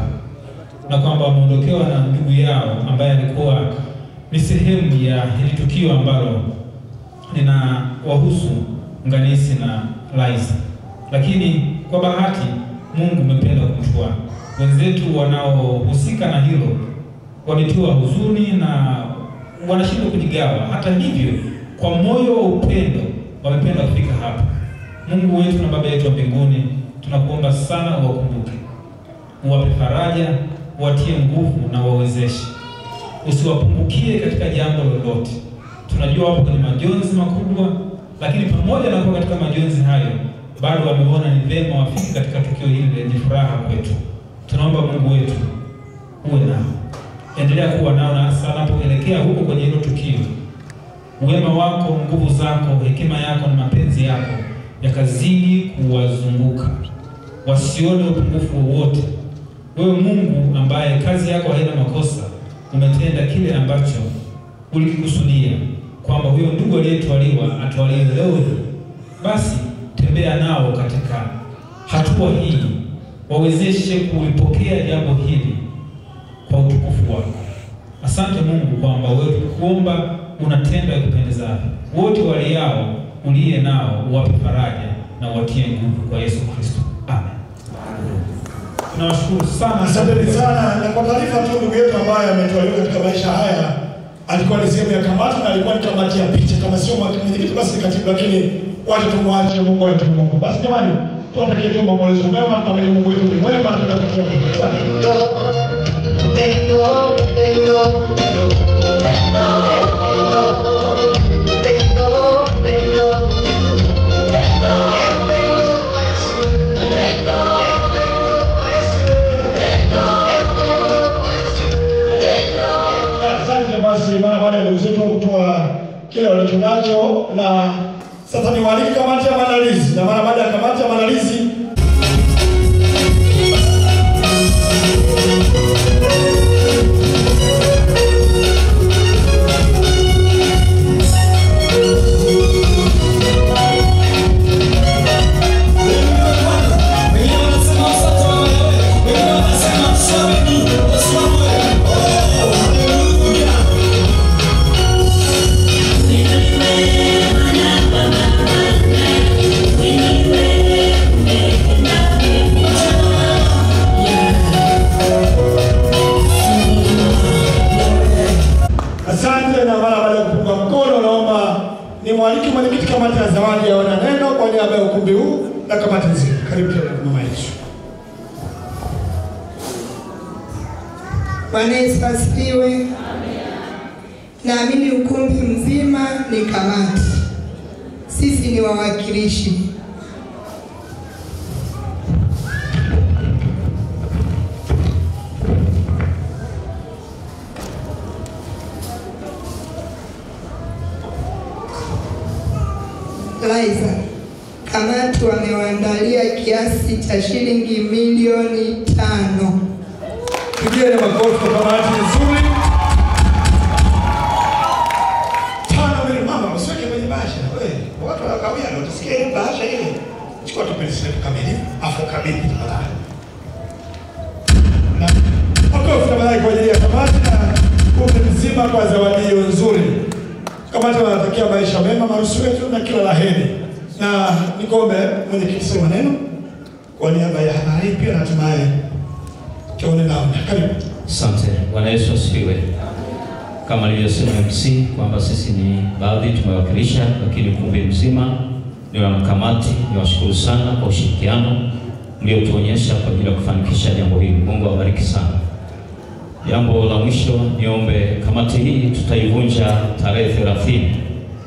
na kwamba wameondokewa na ndugu yao ambaye alikuwa ni sehemu ya hili tukio ambalo lina wahusu Nganisi na Liza. Lakini kwa bahati Mungu umependa kumchukua. Wenzetu wanaohusika na hilo wametiwa huzuni na wanashindwa kujigawa. Hata hivyo, kwa moyo wa upendo wamependa kufika hapa. Mungu wetu na Baba yetu wa mbinguni, tunakuomba sana uwakumbuke. Uwape faraja, uwatie nguvu na wawezeshe. Usiwapungukie katika jambo lolote. Tunajua wapo kwenye majonzi makubwa, lakini pamoja na kuwa katika majonzi hayo, bado wameona ni vema wafike katika tukio hili lenye furaha kwetu. Tunaomba Mungu wetu uwe nao, endelea kuwa nao, na hasa anapoelekea huko kwenye hilo tukio, uwema wako, nguvu zako, hekima yako na mapenzi yako yakazidi kuwazunguka, wasione upungufu wowote. Wewe Mungu ambaye kazi yako haina makosa, umetenda kile ambacho ulikikusudia, kwamba huyo ndugu aliyetwaliwa atwaliwe leo. Basi tembea nao katika hatua hii, wawezeshe kulipokea jambo hili kwa utukufu wako. Asante Mungu kwamba wewe kuomba unatenda kupendeza. Wote waliao uliye nao uwape faraja na watie nguvu kwa Yesu Kristo. Amen. Tunawashukuru sana. Asante sana. Na kwa taarifa tu, ndugu yetu ambaye ametwaliwa katika maisha haya alikuwa ni sehemu ya kamati, na alikuwa ni kamati ya picha, kama sio mwenyekiti basi katibu, lakini wacha tumwache Mungu wetu Mungu. Basi jamani, tuwatakie tu maombolezo mema, kama Mungu wetu ni mwema, tunatakia basi mara baada ya ndugu zetu kutoa kile walichonacho, na sasa ni waliki kamati ya maandalizi, na mara baada ya kamati ya maandalizi mwaliki mwenyekiti kamati ya zawadi ya wana neno kwa niaba ya ukumbi huu na kamati nzima. Karibu tena mama Yesu. Bwana Yesu asifiwe. Amen. Naamini ukumbi mzima ni kamati. Sisi ni wawakilishi. Laiza, kamati wamewaandalia kiasi cha shilingi milioni 5. Pigieni makofi kwa kamati nzuri. 5 milioni mama, usiweke kwenye bahasha. Wewe, watu wanakawia ndio tusikie ile bahasha ile. Chukua tu pesa kamili, afu kabili tafadhali. Na makofi tafadhali kwa ajili ya kamati na ukumbi mzima kwa zawadi hiyo nzuri. Kamati wanatakia maisha mema maruhusu wetu na kila laheri. Na nikombe mwenyekiti sema neno kwa niaba ya habari pia natumai tuone nao. Karibu. Asante. Bwana Yesu asifiwe. Kama nilivyosema MC kwamba sisi ni baadhi tumewakilisha, lakini ukumbi mzima ni wa kamati. Niwashukuru sana kwa ushirikiano mliotuonyesha kwa ajili ya kufanikisha jambo hili. Mungu awabariki sana. Jambo la mwisho niombe, kamati hii tutaivunja tarehe 30,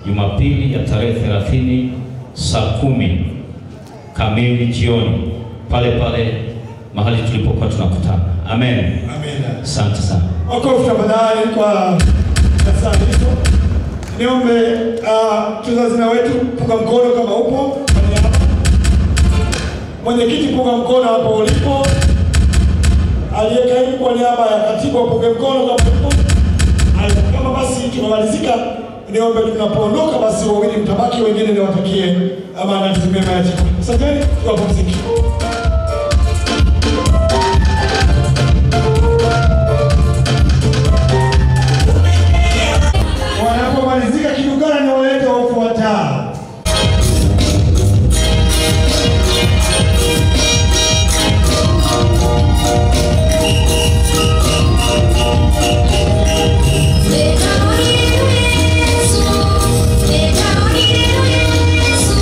Jumapili ya tarehe 30 saa 10 kamili jioni, pale pale mahali tulipokuwa tunakutana. Amen. Amen. Asante sana. Makofi tafadhali kwa asante hizo. Niombe tuzazina wetu punga mkono kama upo. Mwenyekiti punga mkono hapo ulipo. Aliyekaimu kwa niaba ya katibu apunge mkono kama upo. Kama basi tumemalizika, niombe tunapoondoka basi wawili mtabaki, wengine niwatakie amani mema ya chakula. Asanteni, tuwapumzike. Wanapomalizika kidugana ni walete wafuatao. Yesu,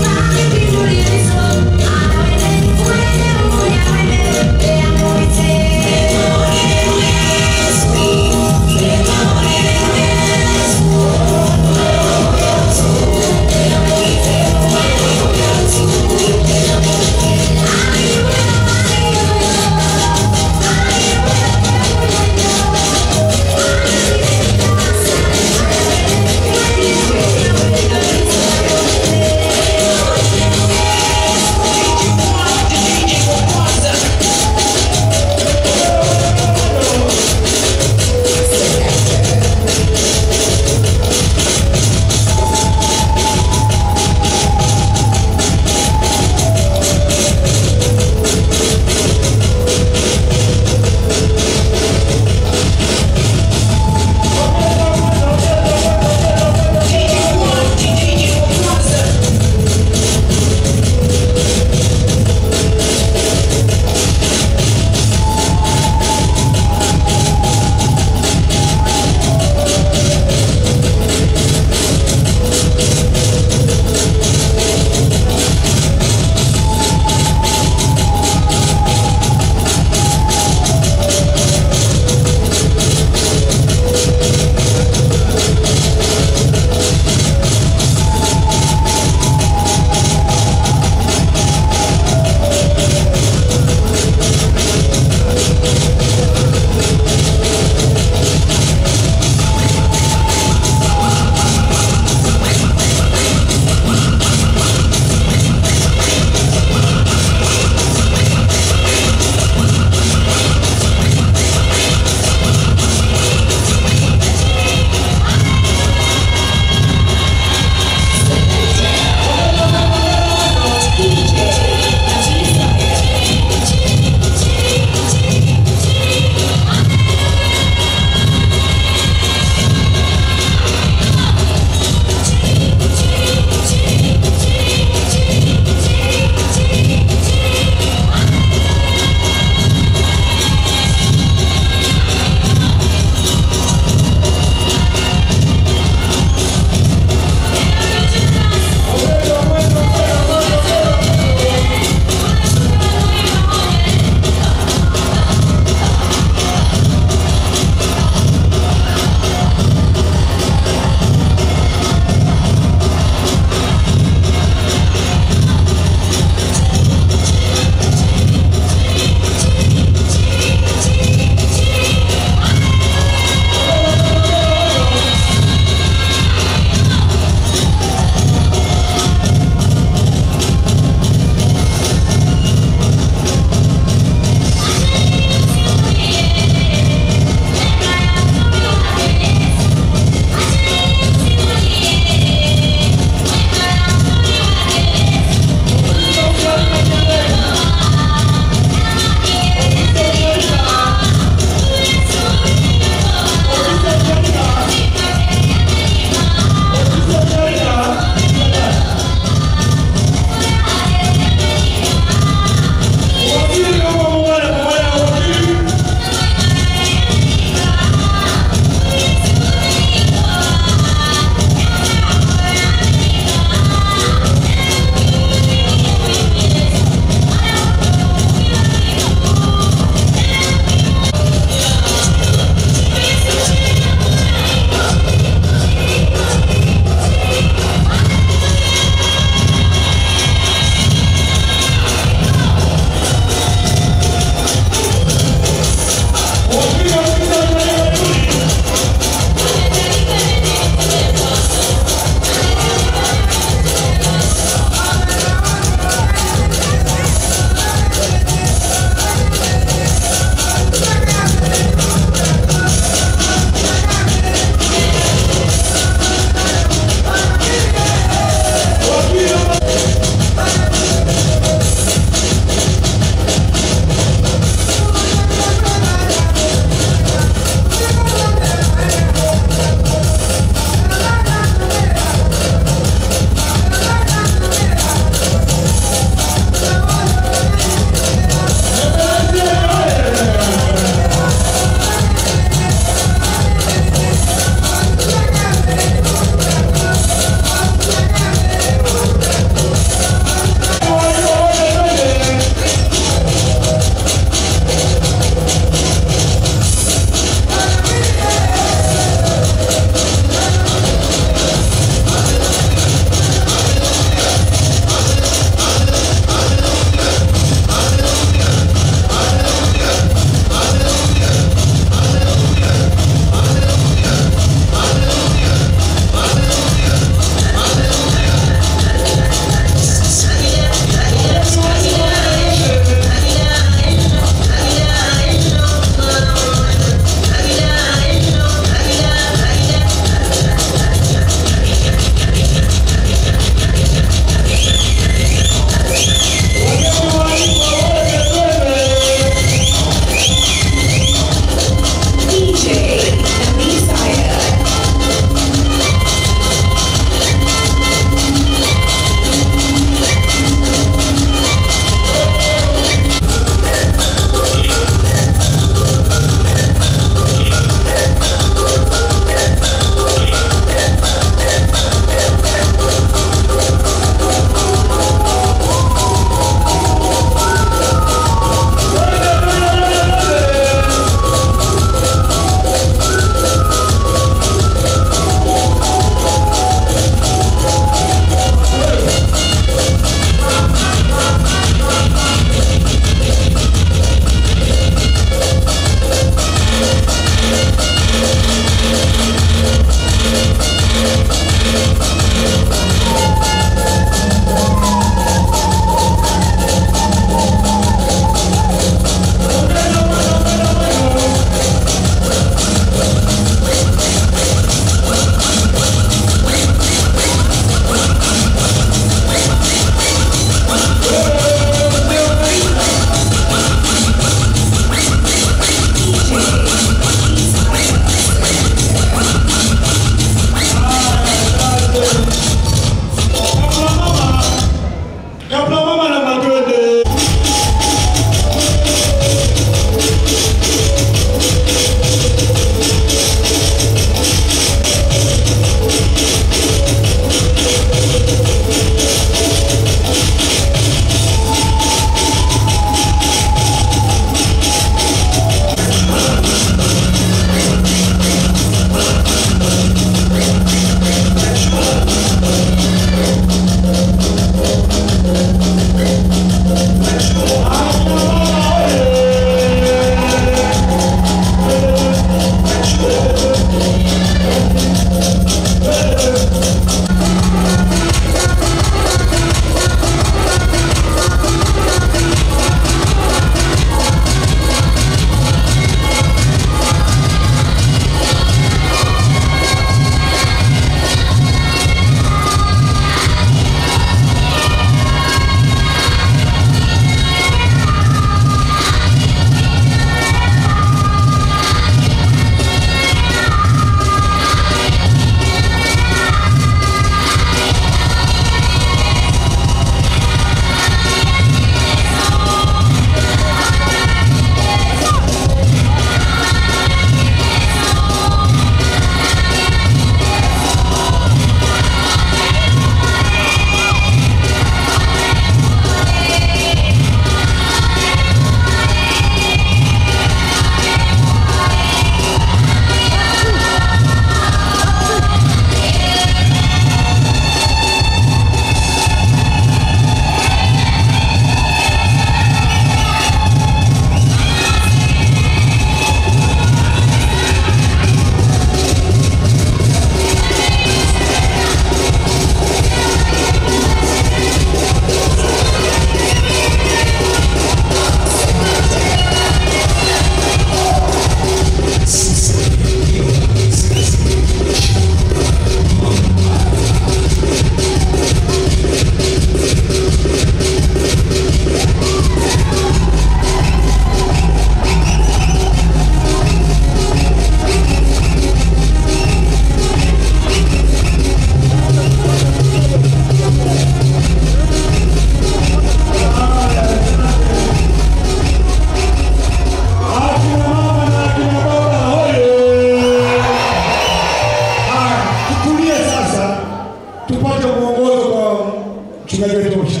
Mchungaji wetu msha.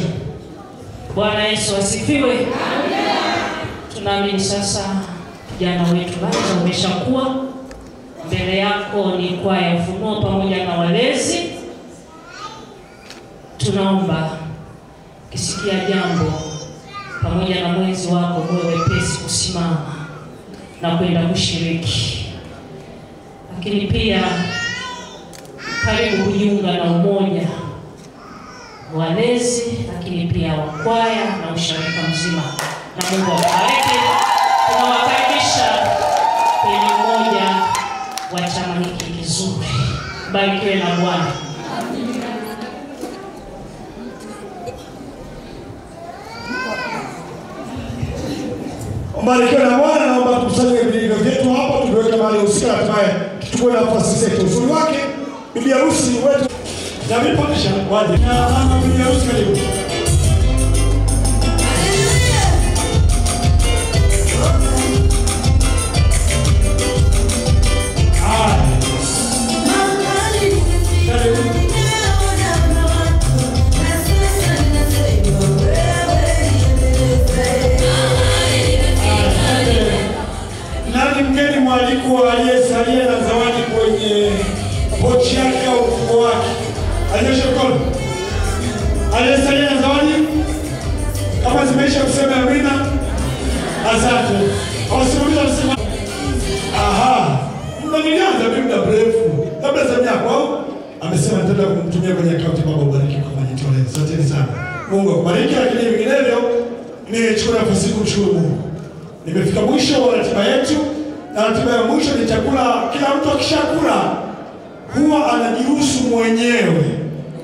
Bwana Yesu asifiwe. Amen. Tunaamini sasa vijana wetu basi wameshakuwa. Mbele yako ni kwaya Ufunuo pamoja na walezi. Tunaomba kisikia jambo pamoja na mwenzi wako wewe wepesi kusimama na kwenda kushiriki. Lakini pia karibu kujiunga na umoja walezi, lakini pia wa kwaya na usharika mzima. Na Mungu awabariki. Tunawakaribisha kwenye umoja wa chama hiki kizuri. Barikiwe na Bwana. Barikiwe na Bwana. Naomba tukusanye vilivyo vyetu hapa, tuweke mahali husika, hatimaye tuchukue nafasi zetu. Uzuri wake bibi harusi wetu na viponisha waje. Na mama bibi harusi karibu. Nani mgeni mwaliko aliyesalia na zawadi kwenye pochi yake au mfuko wake? Anyoshe mkono. Aliyesalia na zawadi? Kama zimeisha kusema amina. Asante. Wasimamizi wanasema aha. Mnanianza mimi muda mrefu. Labda zamu yako au? Amesema nitaenda kumtumia kwenye account Baba ubariki kwa majitoleo. Asante sana. Mungu akubariki, lakini vinginevyo nichukue nafasi kumshukuru Mungu. Nimefika mwisho wa ratiba yetu, na ratiba ya mwisho ni chakula. Kila mtu akishakula huwa anajiruhusu mwenyewe.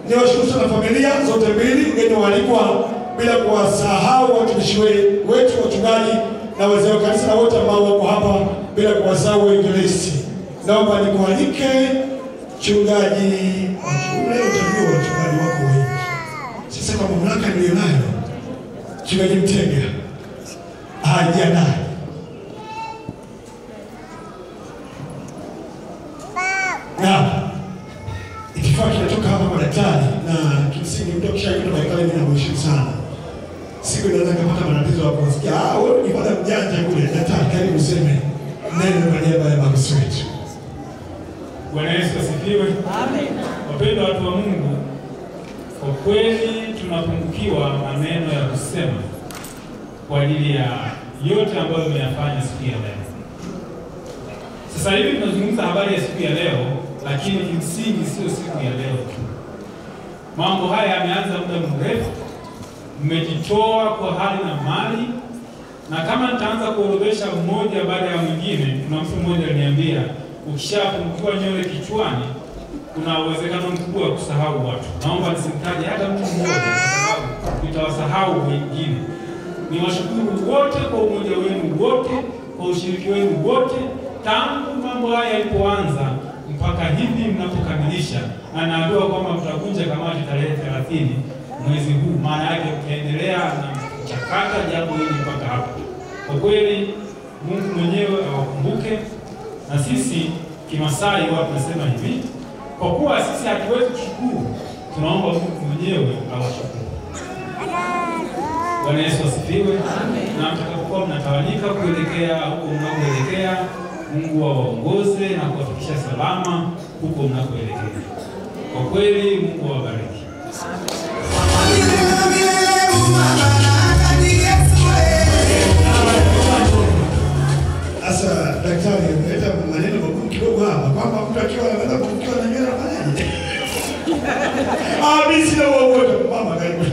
Niwashukuru sana familia zote mbili, wageni waalikwa, bila kuwasahau watumishi wetu, wachungaji na wazee wa kanisa na wote ambao wako hapa, bila kuwasahau wainjilisti. Naomba nikualike mchungaji wa kiume, utajua wachungaji wako wengi. Sasa kwa mamlaka nilionayo, mchungaji Mtenga ajiandae. Na itifaki inatoka hapa kwa daktari, na kimsingi mtu akishaitwa daktari mimi namheshimu sana. Siku naweza kupata matatizo hapo kusikia wewe ni bwana mjanja kule. Daktari karibu useme neno kwa niaba ya mabosi wetu. Bwana Yesu asifiwe. Amen. Wapendwa watu wa Mungu, kwa kweli tunapungukiwa maneno ya kusema kwa ajili ya yote ambayo tumeyafanya siku ya leo. Sasa hivi tunazungumza habari ya siku ya leo, lakini kimsingi sio siku ya leo tu. Mambo haya yameanza muda mrefu, mmejitoa kwa hali na mali, na kama nitaanza kuorodhesha mmoja baada ya mwingine, kuna mtu mmoja aliniambia ukishapungukiwa nywele kichwani kuna uwezekano mkubwa wa kusahau watu. Naomba nisimtaje hata mtu mmoja kwa sababu nitawasahau wengine. Niwashukuru wote kwa umoja wenu wote, kwa ushiriki wenu wote, tangu mambo haya yalipoanza mpaka hivi mnapokamilisha, na naambiwa kwamba mtavunja kamati tarehe 30 mwezi huu. Maana yake mtaendelea na mchakata jambo hili mpaka hapa. Kwa kweli Mungu mwenyewe awakumbuke, na sisi Kimasai wao tunasema hivi, kwa kuwa sisi hatuwezi kushukuru, tunaomba Mungu mwenyewe awashukuru. Bwana Yesu asifiwe. Amen. Na mtakapokuwa mnatawanyika kuelekea huko mnakoelekea, Mungu awaongoze na kuwafikisha salama huko mnakoelekea. Kwa kweli Mungu awabariki. Sasa daktari ameleta maneno magumu kidogo hapa kwamba mtu akiwa anaweza kukiwa na nywele afanyaje? Mimi sina uoga. Mama karibu.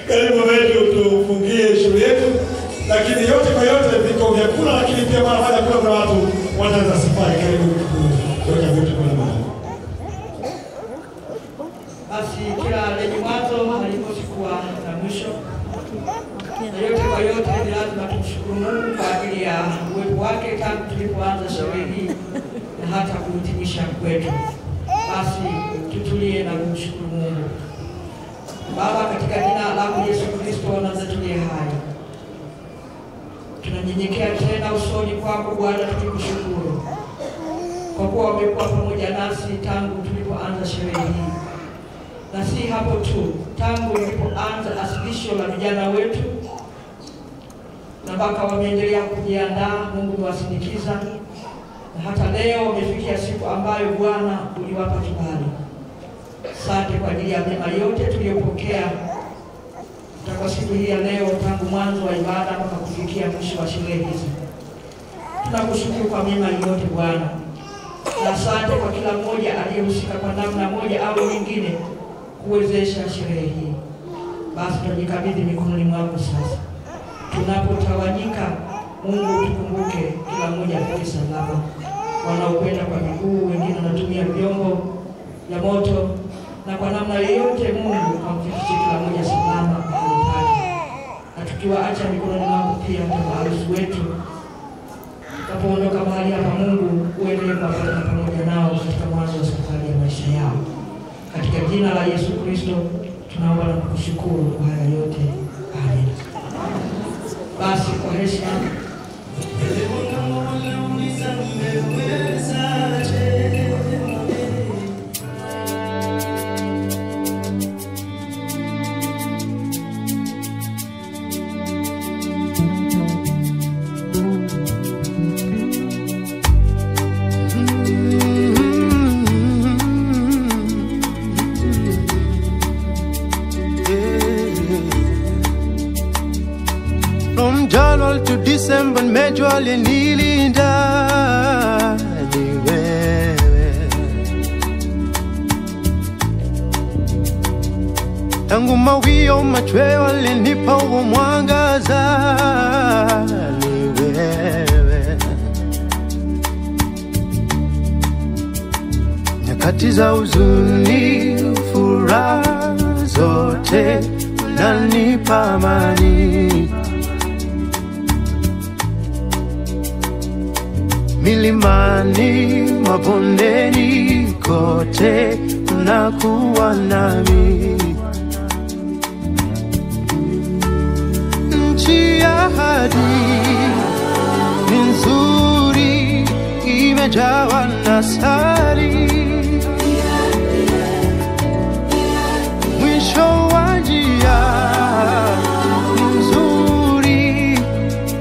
Karibu wetu tufungie shule yetu, lakini yote kwa yote viko vyakula, lakini pia mara baada ya kula kuna watu wanaanza safari. Karibu kuweka vitu kwa mama. Basi kila lenye mwanzo halikosi kuwa na mwisho. Na yote kwa yote ni lazima tumshukuru Mungu kwa ajili ya uwepo wake tangu tulipoanza sherehe hii na hata kuhitimisha kwetu. Basi tutulie na kumshukuru Mungu. Baba, katika jina lako Yesu Kristo wa Nazareti hai, tunanyenyekea tena usoni kwako Bwana, tukikushukuru kwa kuwa umekuwa pamoja nasi tangu tulipoanza sherehe hii. na si hapo tu, tangu ilipoanza asilisho la vijana wetu na mpaka wameendelea kujiandaa. Mungu mewasindikiza na hata leo wamefikia siku ambayo Bwana uliwapa kibali. Asante kwa ajili ya mema yote tuliyopokea kwa siku hii ya leo, tangu mwanzo wa ibada mpaka kufikia mwisho wa sherehe hizi. Tunakushukuru kwa mema yote Bwana, na asante kwa kila mmoja aliyehusika kwa namna moja au nyingine kuwezesha sherehe hii. Basi tunajikabidhi mikononi mwako sasa. Tunapotawanyika, Mungu tukumbuke kila mmoja afike salama. Wanaokwenda kwa miguu, wengine wanatumia vyombo vya moto, na kwa namna yoyote Mungu amfikishe kila mmoja salama mahali pake. Na tukiwaacha mikononi mwako pia maharusi wetu, tunapoondoka mahali hapa, Mungu uendelee kuwabariki pamoja nao katika mwanzo wa safari ya maisha yao. Katika jina la Yesu Kristo tunaomba na kukushukuru kwa haya yote. Amen. Basi kwa heshima to December mejwale nilinda ni wewe, tangu mawio machweo alinipa huo mwangaza ni wewe, nyakati za huzuni furaha zote unanipa amani, milimani mabondeni kote unakuwa nami, nchi ya ahadi ni nzuri imejawa na sari, mwisho wa njia ni nzuri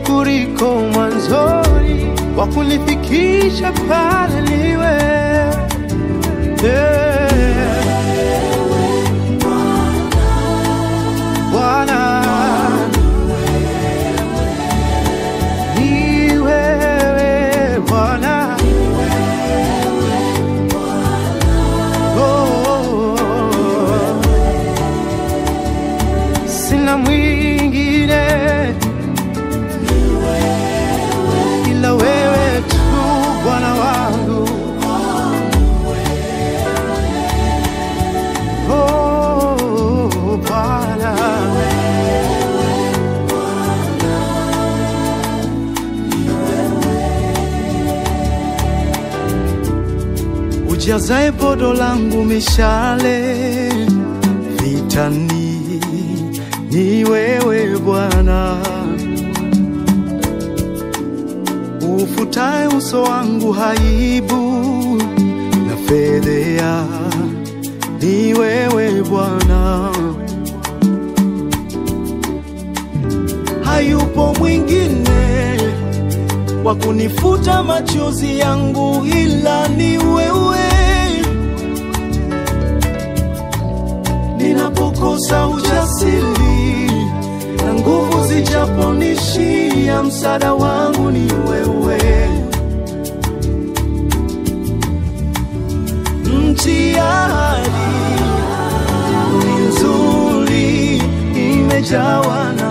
kuliko mwanzoni, wakunifikisha pale niwe Bwana, ni wewe Bwana, sina mwingine ila wewe tu Bwana wangu. Oh Bwana, ujazae bodo langu mishale vitani, ni wewe Bwana, ufutae uso wangu haibu na fedhea, ni wewe Bwana, hayupo mwingine wa kunifuta machozi yangu ila ni wewe, ninapokosa ujasiri na nguvu zijaponishia, msaada wangu ni wewe, nchi ya ahadi ni nzuri imejawa na